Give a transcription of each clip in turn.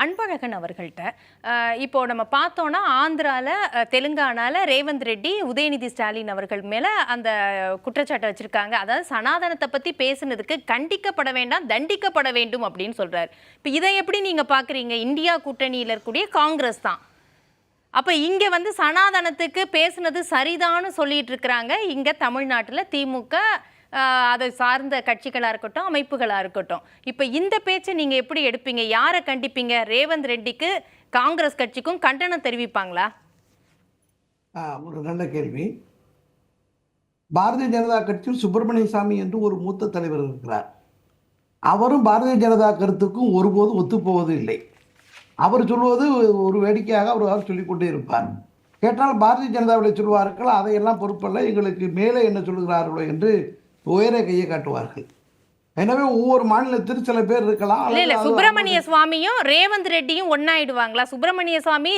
அன்பழகன் அவர்கள்ட்ட இப்போ நம்ம பார்த்தோம்னா ஆந்திரால தெலுங்கானால ரேவந்த் ரெட்டி உதயநிதி ஸ்டாலின் அவர்கள் மேல அந்த குற்றச்சாட்டை வச்சிருக்காங்க. அதாவது சனாதனத்தை பத்தி பேசுனதுக்கு கண்டிக்கப்பட வேண்டாம், தண்டிக்கப்பட வேண்டும் அப்படின்னு சொல்றாரு. இப்போ இதை எப்படி நீங்க பாக்குறீங்க? இந்தியா கூட்டணியில இருக்கக்கூடிய காங்கிரஸ் தான். அப்ப இங்க வந்து சனாதனத்துக்கு பேசுனது சரிதான்னு சொல்லிட்டு இருக்கிறாங்க. இங்க தமிழ்நாட்டுல திமுக அதை சார்ந்த கட்சிகளாக இருக்கட்டும், அமைப்புகளாக இருக்கட்டும். இப்போ இந்த பேச்சை நீங்கள் எப்படி எடுப்பீங்க? யாரை கண்டிப்பீங்க? ரேவந்த் ரெட்டிக்கு காங்கிரஸ் கட்சிக்கும் கண்டனம் தெரிவிப்பாங்களா? ஒரு நல்ல கேள்வி. பாரதிய ஜனதா கட்சியில் சுப்பிரமணிய சாமி என்று ஒரு மூத்த தலைவர் இருக்கிறார். அவரும் பாரதிய ஜனதா கருத்துக்கும் ஒருபோதும் ஒத்துப்போவது இல்லை. அவர் சொல்வது ஒரு வேடிக்கையாக அவர் சொல்லிக்கொண்டே இருப்பார். கேட்டால் பாரதிய ஜனதாவுடைய சொல்வார்கள், அதையெல்லாம் பொறுப்பல்ல, எங்களுக்கு மேலே என்ன சொல்கிறார்களோ என்று உயரே கையை காட்டுவார்கள். எனவே ஒவ்வொரு மாநிலத்திலும் சில பேர் இருக்கலாம். இல்ல சுப்பிரமணிய சுவாமியும் ரேவந்த் ரெட்டியும் ஒன்னாயிடுவாங்களா? சுப்பிரமணிய சுவாமி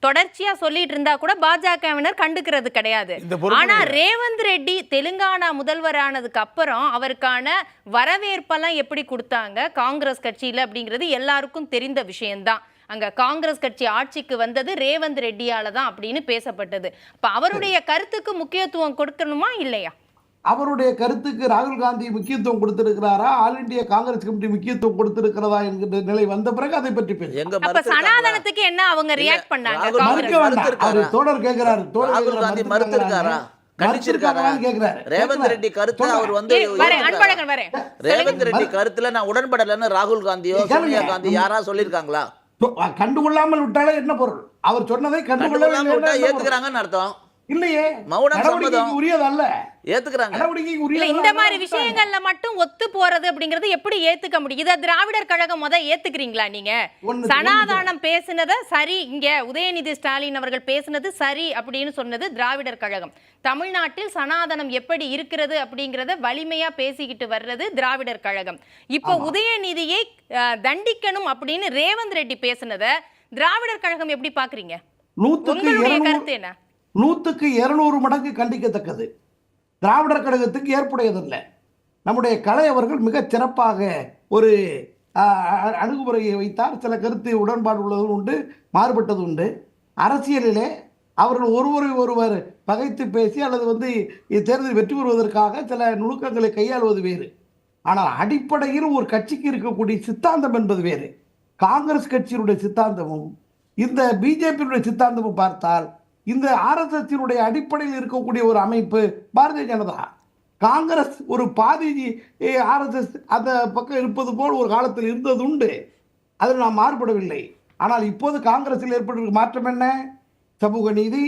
தொடர்ச்சியா சொல்லிட்டு இருந்தா கூட பாஜகவினர் கண்டுக்கிறது கிடையாது. ஆனா ரேவந்த் ரெட்டி தெலுங்கானா முதல்வரானதுக்கு அப்புறம் அவருக்கான வரவேற்பெல்லாம் எப்படி கொடுத்தாங்க காங்கிரஸ் கட்சியில அப்படிங்கிறது எல்லாருக்கும் தெரிந்த விஷயம்தான். அங்க காங்கிரஸ் கட்சி ஆட்சிக்கு வந்தது ரேவந்த் ரெட்டியால தான் அப்படின்னு பேசப்பட்டது. அப்ப அவருடைய கருத்துக்கு முக்கியத்துவம் கொடுக்கணுமா இல்லையா? அவருடைய கருத்துக்கு ராகுல் காந்தி முக்கியத்துவம் கொடுத்திருக்கிறாரா, ஆல் இந்தியா காங்கிரஸ் கமிட்டி முக்கியத்துவம் கொடுத்திருக்கிறதா என்கிற நிலை வந்த பிறகு அதை பற்றி பேச சனாதனத்துக்கு என்ன அவங்க ரியாக்ட் பண்ணாங்க? தோழர் கேட்கிறாரு, ராகுல் காந்தி மறுத்திருக்காரா? ரேவந்த் ரெட்டி கருத்து அவர் வந்து ரேவந்த் ரெட்டி கருத்துல நான் உடன்படலன்னு ராகுல் காந்தியோ சோனியா காந்தி யாரா சொல்லிருக்காங்களா? கண்டுகொள்ளாமல் விட்டாலே என்ன பொருள்? அவர் சொன்னதை கண்டுகொள்ளாமல் விட்டா ஏத்துக்கிறாங்கன்னு அர்த்தம் இல்லையே. மௌனம் சம்மதம் உரியதல்ல. ஏத்துக்கறாங்க. இந்த மாதிரி விஷயங்கள்ல மட்டும் ஒத்து போறது அப்படிங்கறது எப்படி ஏத்துக்க முடியும்? இத திராவிடர் கழகம் ஏத்துக்கிறீங்களா நீங்க? சனாதனம் பேசினத சரி, இங்க உதயநிதி ஸ்டாலின் அவர்கள் பேசினது சரி அப்படின்னு சொன்னது திராவிடர் கழகம். தமிழ்நாட்டில் சனாதனம் எப்படி இருக்கிறது அப்படிங்கறத வலிமையா பேசிக்கிட்டு வர்றது திராவிடர் கழகம். இப்போ உதயநிதியை தண்டிக்கணும் அப்படின்னு ரேவந்த் ரெட்டி பேசினத திராவிடர் கழகம் எப்படி பாக்குறீங்க? உங்களுடைய கருத்து என்ன? 100க்கு 200 மடங்கு கண்டிக்கத்தக்கது. திராவிடர் கழகத்துக்கு ஏற்புடையதில்லை. நம்முடைய கலை அவர்கள் மிக சிறப்பாக ஒரு அணுகுமுறையை வைத்தார். சில கருத்து உடன்பாடு உள்ளதும் உண்டு, மாறுபட்டது உண்டு. அரசியலிலே அவர்கள் ஒருவர் பகைத்து பேசி அல்லது தேர்தல் வெற்றி பெறுவதற்காக சில நுணுக்கங்களை கையாளுவது வேறு. ஆனால் அடிப்படையில் ஒரு கட்சிக்கு இருக்கக்கூடிய சித்தாந்தம் என்பது வேறு. காங்கிரஸ் கட்சியினுடைய சித்தாந்தமும் இந்த பிஜேபியினுடைய சித்தாந்தமும் பார்த்தால் இந்த ஆர்எஸ்எஸ் அடிப்படையில் இருக்கக்கூடிய ஒரு அமைப்பு பாரதிய ஜனதா. காங்கிரஸ் ஒரு பாதி ஆர்எஸ்எஸ் அந்த பக்கம் இருப்பது போல் ஒரு காலத்தில் இருந்தது உண்டு. அதில் நாம் மாறுபடவில்லை. ஆனால் இப்போது காங்கிரஸில் ஏற்பட்டிருக்க மாற்றம் என்ன? சமூக நீதி,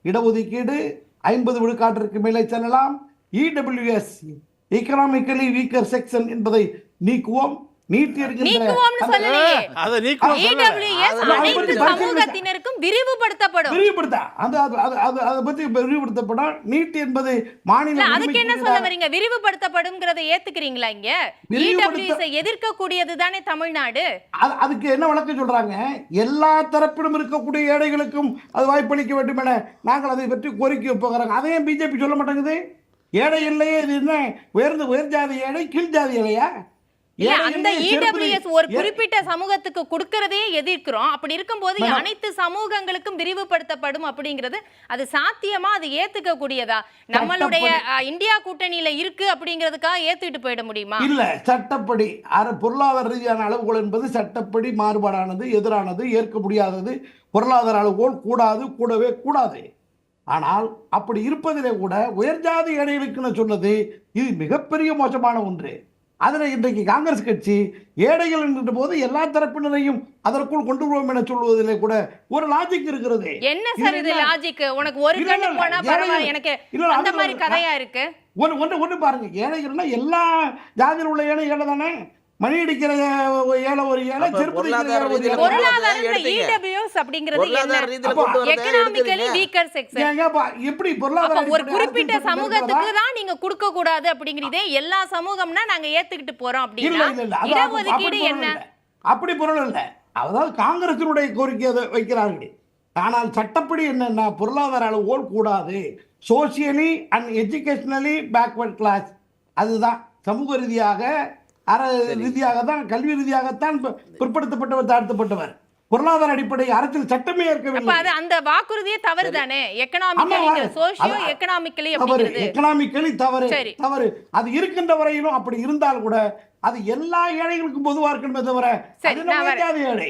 இடஒதுக்கீடு, 50 விழுக்காட்டிற்கு மேலே செல்லலாம், EWS எக்கனாமிக்கலி வீக்கர் செக்ஷன் என்பதை நீக்குவோம். எதிர்க்கக்கூடியது தானே தமிழ்நாடு. அதுக்கு என்ன வழக்கு சொல்றாங்க? எல்லா தரப்பிலும் இருக்கக்கூடிய ஏழைகளுக்கும் அது வாய்ப்பளிக்க வேண்டும் என நாங்கள் அதை பற்றி கோரிக்கை போகிறாங்க. அதையும் பிஜேபி சொல்ல மாட்டேங்குது. ஏழை இல்லையே, இது என்ன உயர் ஜாதி ஏழை, கீழ் ஜாதி ஏழையா? அந்த இடபிள்யூஎஸ் ஒரு குறிப்பிட்ட சமூகத்துக்கு கொடுக்கறதே எதிர்க்கிறோம். அப்படி இருக்கும்போது அனைத்து சமூகங்களுக்கும் விரிவுபடுத்தப்படும் அப்படிங்கிறது அது சாத்தியமா? அது ஏத்துக்க கூடியதா? நம்மளுடைய இந்தியா கூட்டணியில இருக்கு அப்படிங்கிறதுக்காக ஏத்துட்டு போயிட முடியுமா? இல்ல. சட்டப்படி பொருளாதார ரீதியான அளவுகோல் என்பது சட்டப்படி மாறுபாடானது, எதிரானது, ஏற்க முடியாதது. பொருளாதார அளவுகோல் கூடாது, கூடவே கூடாது. ஆனால் அப்படி இருப்பதிலே கூட உயர்ஜாதி ஏழைகளுக்கு சொன்னது இது மிகப்பெரிய மோசமான ஒன்று. அதில் இன்றைக்கு காங்கிரஸ் கட்சி ஏழைகள் என்கின்ற போது எல்லா தரப்பினரையும் அதற்குள் கொண்டு வருவோம் என சொல்வதிலே கூட ஒரு லாஜிக் இருக்கிறது. என்ன சார் இது லாஜிக்? உனக்கு ஒரு கண்ணு போனா பரவாயில்லை, எனக்கு அந்த மாதிரி கதையா இருக்கு. ஒன்று பாருங்க, ஏழைகள்னா எல்லா ஜாதியில் உள்ள ஏழை தானே. மணி அடிக்கிற ஏழை ஒரு ஏழை, எப்படி பொருளாதார ஒரு குறிப்பிட்ட சமூகத்துக்கு தான் நீங்க கொடுக்க கூடாது அப்படிங்கறதே எல்லா சமூகம்னா நாங்க ஏத்துக்கிட்டு போறோம் அப்படின்னா இடஒதுக்கீடு என்ன? அப்படி பொருள் இல்லை. அதாவது காங்கிரசினுடைய கோரிக்கை வைக்கிறார்கள். ஆனால் சட்டப்படி என்னன்னா பொருளாதார அளவுகோல் கூடாது, socially and educationally backward class, அதுதான் சமூக ரீதியாக ரீதியாகத்தான், கல்வி ரீதியாகத்தான் பிற்படுத்தப்பட்டவர், தாழ்த்தப்பட்டவர். பொருளாதார அடிப்படை அரசியல் சட்டமே இருக்கவில்லை. அந்த வாக்குறுதியே தவறு தானே. எக்கனாமிக்கலி தவறு. அது இருக்கின்ற வரையிலும் அப்படி இருந்தால் கூட அது எல்லா ஏழைகளுக்கும் பொதுவா இருக்கணுமே தவிர ஏழை